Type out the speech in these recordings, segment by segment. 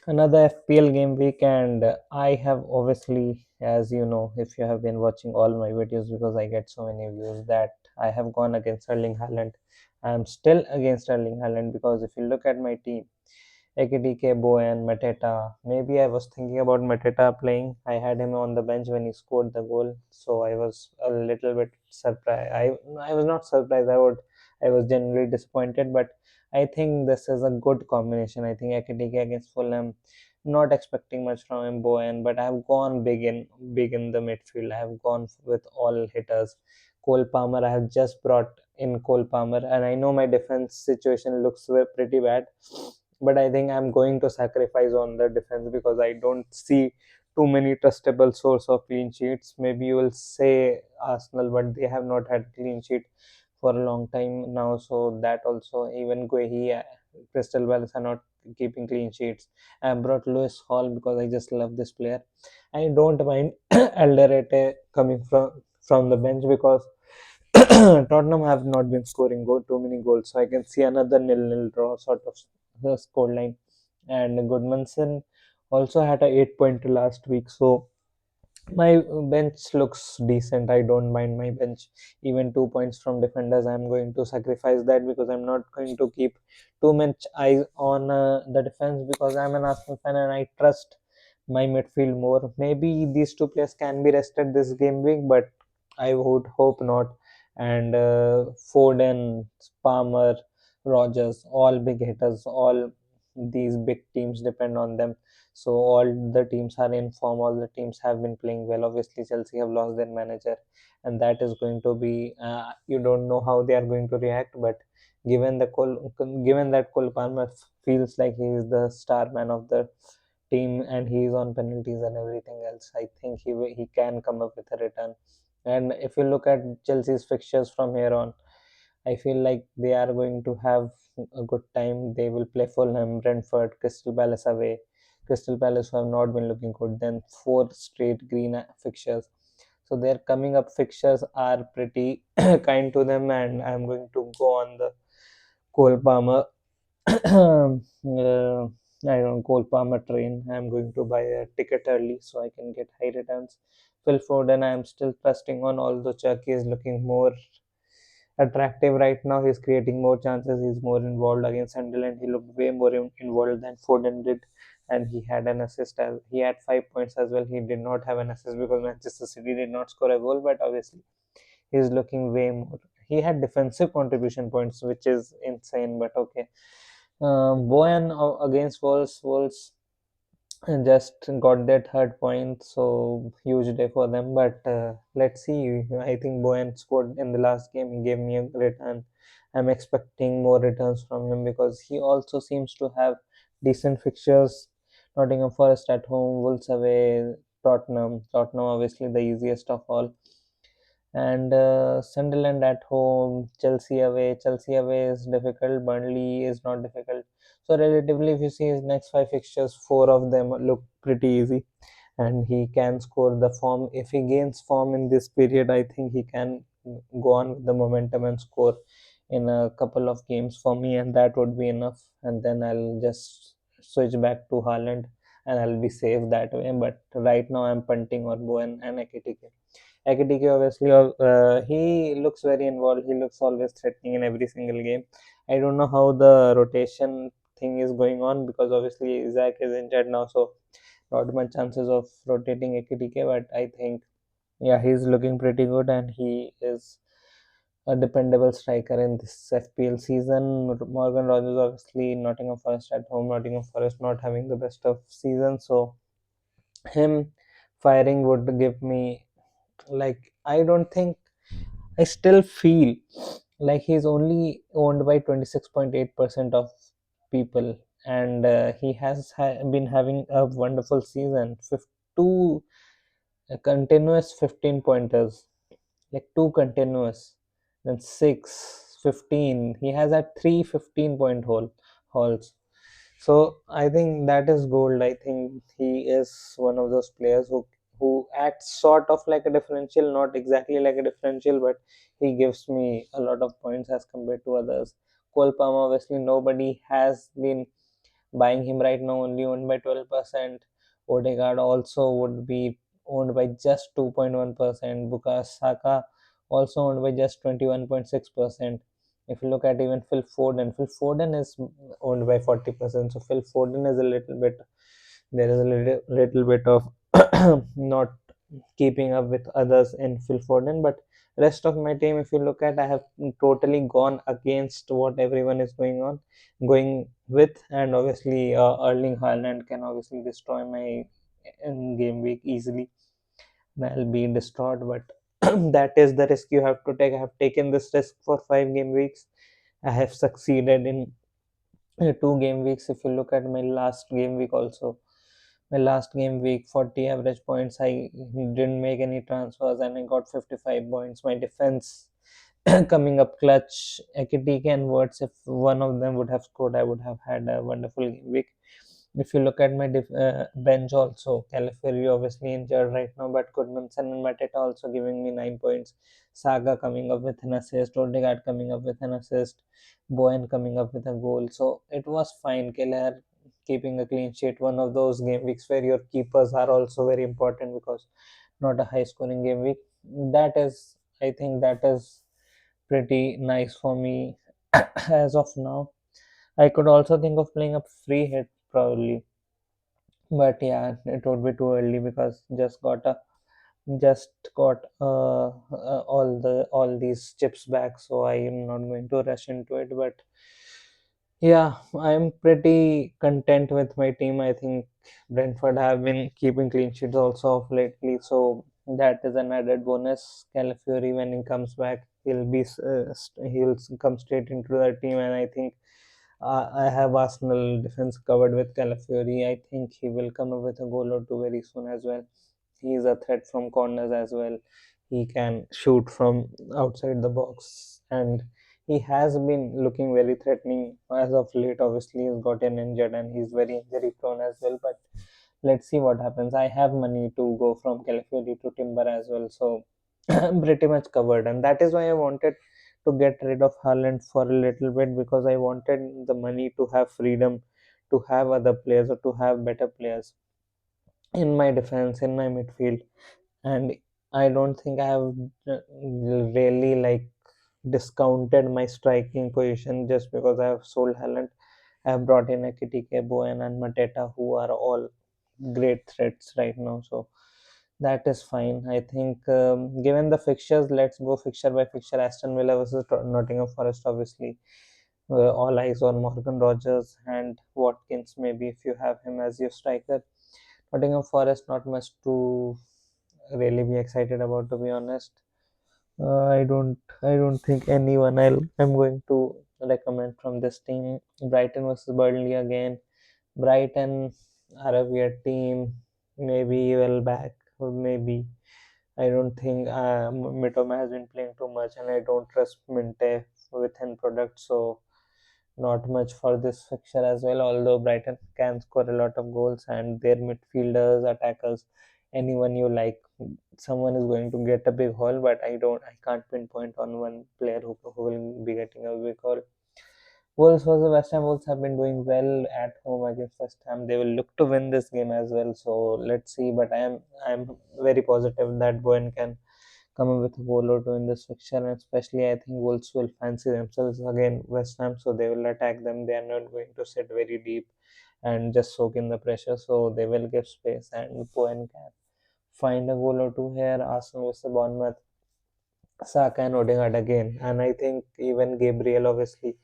Another FPL game week, and I have obviously, as you know, if you have been watching all my videos, because I get so many views, that I have gone against Erling Haaland. I am still against Erling Haaland because if you look at my team, AKDK, Boyan, Mateta. Maybe I was thinking about Mateta playing. I had him on the bench when he scored the goal, so I was a little bit surprised. I was not surprised. I was genuinely disappointed, but I think this is a good combination. I think AKDK against Fulham. Not expecting much from him, Boyan, but I have gone big in the midfield. I have gone with all hitters. Cole Palmer. I have just brought in Cole Palmer, and I know my defense situation looks pretty bad, but I think I'm going to sacrifice on the defense because I don't see too many trustable source of clean sheets. Maybe you will say Arsenal, but they have not had clean sheet for a long time now. So that also, even Guehi, Crystal Palace are not keeping clean sheets. I brought Lewis Hall because I just love this player. I don't mind Alderete coming from the bench because Tottenham have not been scoring too many goals, so I can see another nil-nil draw sort of scoreline. And Goodmanson also had a 8 pointer last week, so my bench looks decent. I don't mind my bench. Even 2 points from defenders, I'm going to sacrifice that because I'm not going to keep too much eyes on the defense because I'm an Arsenal fan and I trust my midfield more. Maybe these two players can be rested this game week, but I would hope not. And Foden, Palmer, Rogers, all big hitters, all these big teams depend on them, so all the teams are in form. All the teams have been playing well. Obviously, Chelsea have lost their manager, and that is going to be. You don't know how they are going to react. But given that Cole Palmer feels like he is the star man of the team, and he is on penalties and everything else, I think he can come up with a return. And if you look at Chelsea's fixtures from here on, I feel like they are going to have a good time. They will play Fulham, Brentford, Crystal Palace away. Crystal Palace who have not been looking good. Then four straight green fixtures. So their coming up fixtures are pretty kind to them, and I'm going to go on the Cole Palmer. I don't Cole Palmer train. I'm going to buy a ticket early so I can get high returns. Phil Foden, I'm still trusting on, although Chucky is looking more attractive right now. He's creating more chances. He's more involved against Sunderland. He looked way more involved than Foden did, and he had an assist. He had 5 points as well. He did not have an assist because Manchester City did not score a goal. But obviously, he's looking way more. He had defensive contribution points, which is insane. But okay, Boyan against Wolves just got their third point, so huge day for them. But let's see. I think Boyan scored in the last game. He gave me a return. I'm expecting more returns from him because he also seems to have decent fixtures. Nottingham Forest at home, Wolves away, Tottenham. Tottenham obviously the easiest of all, and Sunderland at home, Chelsea away. Chelsea away is difficult. Burnley is not difficult. So relatively, if you see his next five fixtures, four of them look pretty easy, and he can score the form. If he gains form in this period, I think he can go on with the momentum and score in a couple of games for me, and that would be enough. And then I'll just switch back to Haaland, and I'll be safe that way. But right now, I'm punting on Bowen and Ekitike. Ekitike obviously, he looks very involved. He looks always threatening in every single game. I don't know how the rotation thing is going on because obviously Isaac is injured now, so not much chances of rotating Ekitike. But I think yeah, he's looking pretty good, and he is a dependable striker in this FPL season. Morgan Rogers obviously Nottingham Forest at home. Nottingham Forest not having the best of season, so him firing would give me, like, I don't think, I still feel like he's only owned by 26.8% of people, and he has been having a wonderful season. Two continuous 15 pointers, like two continuous, then 6, 15. He has had three 15-point hauls. So I think that is gold. I think he is one of those players who acts sort of like a differential, not exactly like a differential, but he gives me a lot of points as compared to others. Cole Palmer, obviously, nobody has been Buying him right now only owned by 12%. Odegaard also would be owned by just 2.1%. Bukayo Saka also owned by just 21.6%. If you look at even Phil Foden is owned by 40%. So Phil Foden is a little bit, there is a little bit of not keeping up with others in Phil Foden, but rest of my team, if you look at, I have totally gone against what everyone is going with, and obviously Erling Haaland can obviously destroy my game week easily, and I'll be distraught. But that is the risk you have to take. I have taken this risk for 5 game weeks. I have succeeded in 2 game weeks. If you look at my last game week also, my last game week, 40 average points. I didn't make any transfers and I got 55 points. My defense coming up clutch. Ekitike and Words, if one of them would have scored, I would have had a wonderful game week. If you look at my bench also, Calafiori obviously injured right now, but Goodmanson and Mateta also giving me 9 points. Saga coming up with an assist, Odegaard coming up with an assist, Bowen coming up with a goal. So it was fine. Keller keeping a clean sheet. One of those game weeks where your keepers are also very important because not a high scoring game week. That is, I think that is pretty nice for me as of now. I could also think of playing a free hit probably, but yeah, it would be too early because just got all these chips back, so I am not going to rush into it. But yeah, I'm pretty content with my team. I think Brentford have been keeping clean sheets also of lately, so that is an added bonus. Calafiori, when he comes back, he'll come straight into the team, and I think I have Arsenal defense covered with Calafiori. I think he will come up with a goal or two very soon as well. He is a threat from corners as well. He can shoot from outside the box, and he has been looking very threatening as of late. Obviously, he's gotten injured and he's very injury prone as well. But let's see what happens. I have money to go from Calafiori to Timber as well, so I'm pretty much covered, and that is why I wanted to get rid of Haaland for a little bit because I wanted the money to have freedom to have other players or to have better players in my defense, in my midfield. And I don't think I have really like discounted my striking position just because I have sold Haaland. I have brought in Ekitike, Bowen, and Mateta, who are all great threats right now. So that is fine. I think given the fixtures, let's go fixture by fixture. Aston Villa versus Nottingham Forest, obviously. All eyes on Morgan Rogers and Watkins, maybe if you have him as your striker. Nottingham Forest, not much to really be excited about, to be honest. I don't think anyone I'm going to recommend from this team. Brighton versus Burnley again. Brighton are a weird team. Maybe well back, or maybe I don't think Mitoma has been playing too much, and I don't trust Minte with end product. So not much for this fixture as well. Although Brighton can score a lot of goals, and their midfielders, attackers, anyone you like, someone is going to get a big haul. But I can't pinpoint on one player who will be getting a big haul. Wolves versus West Ham. Wolves have been doing well at home against West Ham. They will look to win this game as well. So let's see. But I'm very positive that Bowen can come up with a goal or two in this fixture, and especially I think Wolves will fancy themselves again West Ham, so they will attack them. They are not going to sit very deep and just soak in the pressure, so they will give space, and Bowen can find a goal or two here. Arsenal versus Bournemouth. Saka and Odegaard again, and I think even Gabriel, obviously,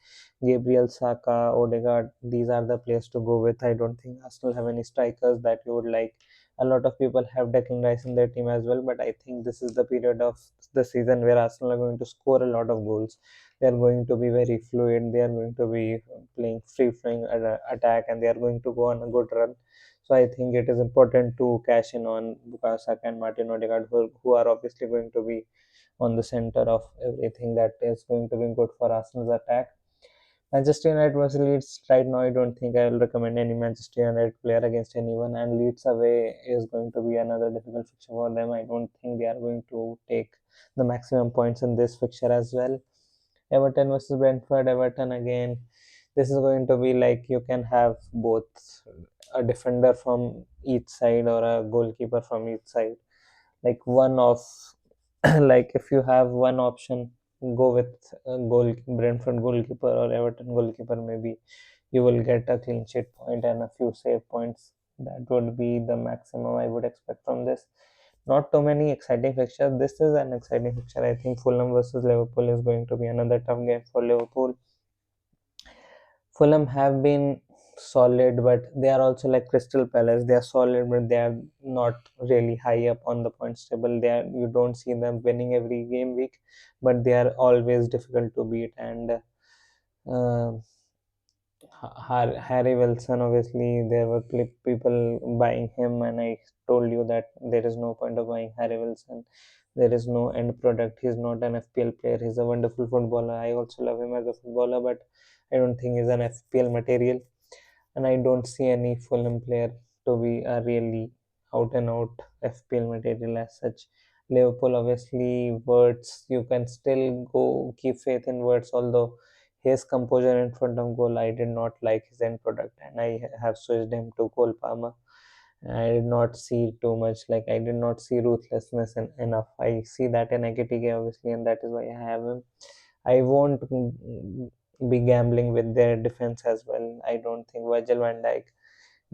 Gabriel, Saka, Odegaard, these are the players to go with. I don't think Arsenal have any strikers that you would like. A lot of people have Declan Rice in their team as well, but I think this is the period of the season where Arsenal are going to score a lot of goals. They are going to be very fluid. They are going to be playing free flowing attack, and they are going to go on a good run. So I think it is important to cash in on Bukayo Saka and Martin Odegaard, who are obviously going to be on the center of everything that is going to be good for Arsenal's attack. Manchester United versus Leeds. Right now, I don't think I will recommend any Manchester United player against anyone, and Leeds away is going to be another difficult fixture for them. I don't think they are going to take the maximum points in this fixture as well. Everton versus Brentford. Everton again. This is going to be like you can have both a defender from each side or a goalkeeper from each side. Like one of like if you have one option, go with a Brentford goalkeeper or Everton goalkeeper, maybe you will get a clean sheet point and a few save points. That would be the maximum I would expect from this. Not too many exciting fixtures. This is an exciting fixture. I think Fulham versus Liverpool is going to be another tough game for Liverpool. Fulham have been solid, but they are also like Crystal Palace. They are solid, but they are not really high up on the points table. They are, you don't see them winning every game week, but they are always difficult to beat. And uh, Harry Wilson, obviously, there were people buying him, and I told you that there is no point of buying Harry Wilson. There is no end product. He's not an FPL player. He's a wonderful footballer. I also love him as a footballer, but I don't think he's an FPL material. And I don't see any Fulham player to be a really out and out FPL material as such. Liverpool, obviously, Words, you can still go keep faith in Words, although his composure in front of goal, I did not like his end product, and I have switched him to Cole Palmer. I did not see too much, like I did not see ruthlessness enough. I see that in Ekitike, obviously, and that is why I have him. I won't be gambling with their defense as well. I don't think Virgil van Dijk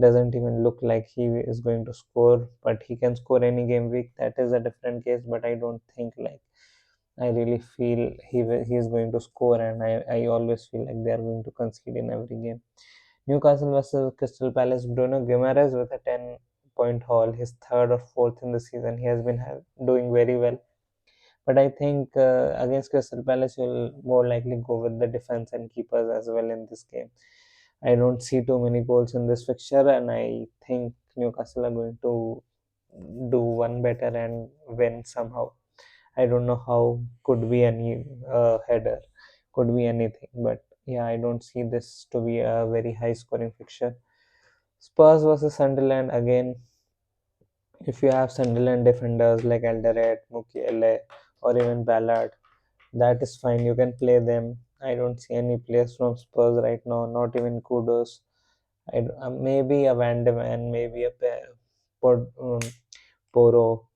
doesn't even look like he is going to score, but he can score any game week. That is a different case, but I don't think like I really feel he is going to score, and I always feel like they are going to concede in every game. Newcastle versus Crystal Palace. Bruno Guimaraes with a 10-point haul, his third or fourth in the season. He has been doing very well. But I think against Crystal Palace, you'll more likely go with the defense and keepers as well in this game. I don't see too many goals in this fixture, and I think Newcastle are going to do one better and win somehow. I don't know how, could be any header, could be anything, but yeah, I don't see this to be a very high scoring fixture. Spurs versus Sunderland again. If you have Sunderland defenders like Eldoret, Mukiele, or even Ballard, that is fine. You can play them. I don't see any players from Spurs right now. Not even Kudos. Maybe a Van de Ven, maybe a Poro.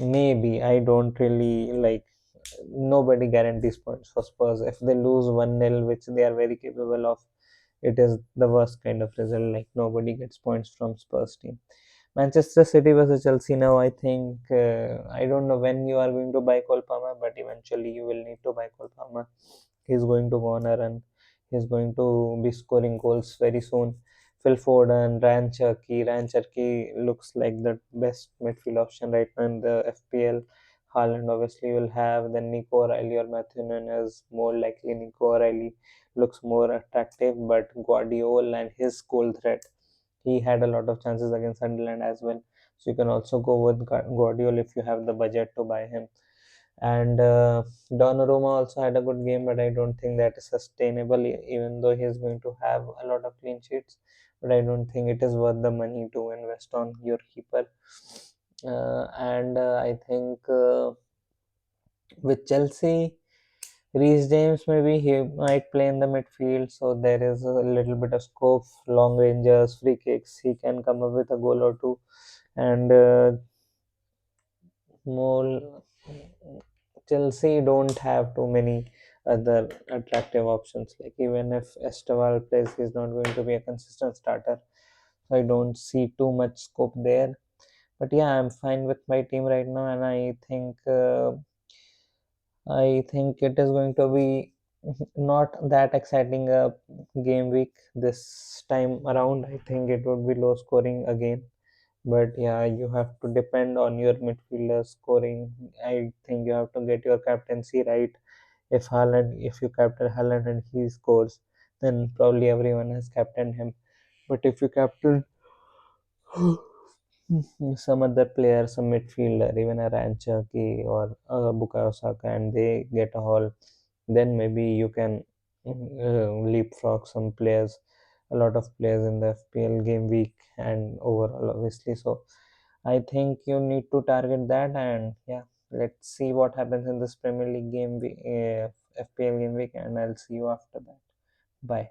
Maybe I don't really like. Nobody guarantees points for Spurs. If they lose 1-0, which they are very capable of, it is the worst kind of result. Like nobody gets points from Spurs team. Manchester City versus Chelsea now. I think I don't know when you are going to buy Cole Palmer, but eventually you will need to buy Cole Palmer. He's going to go on a run. He's going to be scoring goals very soon. Phil Foden, Ryan Cherky looks like the best midfield option right now in the FPL. Haaland obviously will have, then Nico O'Reilly or Matthew Nunes, more likely Nico O'Reilly looks more attractive, but Guardiola and his goal threat, he had a lot of chances against Sunderland as well. So you can also go with Guardiola if you have the budget to buy him. And Donnarumma also had a good game, but I don't think that is sustainable, even though he is going to have a lot of clean sheets. But I don't think it is worth the money to invest on your keeper. And I think with Chelsea, Reece James maybe he might play in the midfield, so there is a little bit of scope. Long ranges, free kicks, he can come up with a goal or two, and more. Chelsea don't have too many other attractive options. Like even if Esteval plays, he's not going to be a consistent starter. So I don't see too much scope there. But yeah, I'm fine with my team right now, and I think it is going to be not that exciting a game week this time around. I think it would be low scoring again. But yeah, you have to depend on your midfielder scoring. I think you have to get your captaincy right. If you captain Haaland and he scores, then probably everyone has captained him. But if you captain some other player, some midfielder, even a Ranchaki or a Bukayo Saka, and they get a haul, then maybe you can leapfrog some players, a lot of players in the FPL game week and overall, obviously. So I think you need to target that, and yeah, let's see what happens in this Premier League game week, FPL game week, and I'll see you after that. Bye.